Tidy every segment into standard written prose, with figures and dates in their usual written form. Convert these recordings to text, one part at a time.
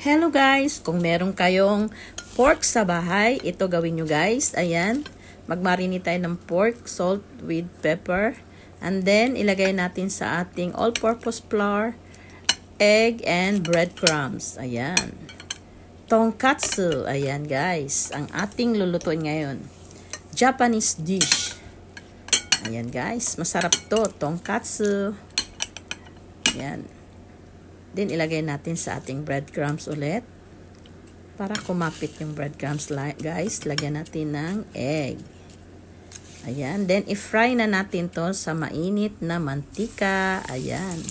Hello guys! Kung meron kayong pork sa bahay, ito gawin nyo guys. Ayan, magmarinate tayo ng pork, salt with pepper. And then, ilagay natin sa ating all-purpose flour, egg, and breadcrumbs. Ayan. Tonkatsu. Ayan guys, ang ating lulutuin ngayon. Japanese dish. Ayan guys, masarap to. Tonkatsu. Ayan. Then, ilagay natin sa ating breadcrumbs ulit. Para kumapit yung breadcrumbs, guys, lagyan natin ng egg. Ayan. Then, i-fry na natin to sa mainit na mantika. Ayan.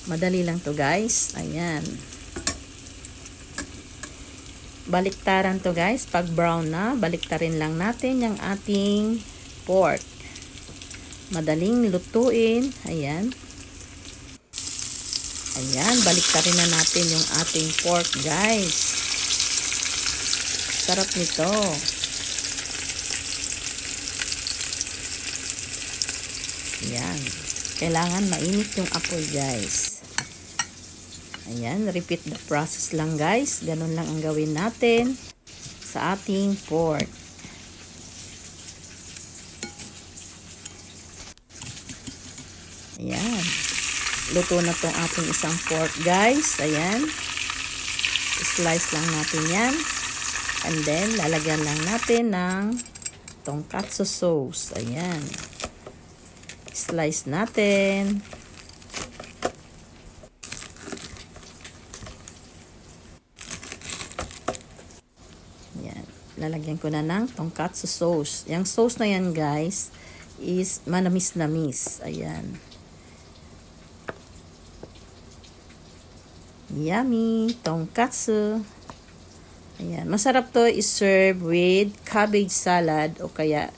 Madali lang to, guys. Ayan. Baliktaran to, guys. Pag brown na, baliktarin lang natin yung ating pork. Madaling lutuin. Ayan. Ayan, baliktarin na natin yung ating pork, guys. Sarap nito. Ayan. Kailangan mainit yung apoy, guys. Ayan, repeat the process lang, guys. Ganun lang ang gawin natin sa ating pork. Ayan. Luto na tong ating isang pork, guys. Ayan. Slice lang natin yan. And then, lalagyan lang natin ng tonkatsu sauce. Ayan. Slice natin. Ayan. Lalagyan ko na ng tonkatsu sauce. Yung sauce na yan, guys, is manamis-namis. Ayan. Yummy tonkatsu. Ayan, masarap to i-serve with cabbage salad o kaya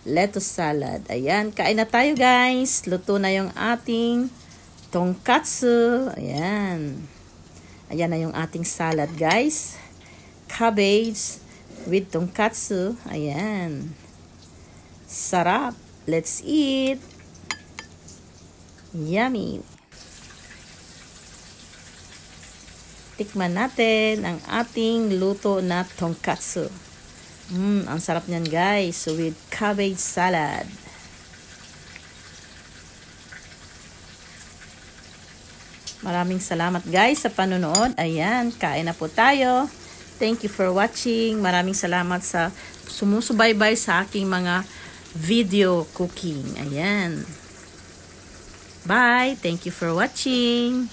lettuce salad. Ayan, kain na tayo guys. Luto na yung ating tonkatsu. Ayan. Ayan na yung ating salad guys. Cabbage with tonkatsu. Ayan. Sarap. Let's eat. Yummy. Tikman natin ang ating luto na tonkatsu. Ang sarap niyan guys. With cabbage salad. Maraming salamat guys sa panonood. Ayan, kain na po tayo. Thank you for watching. Maraming salamat sa sumusubaybay sa aking mga video cooking. Ayan. Bye. Thank you for watching.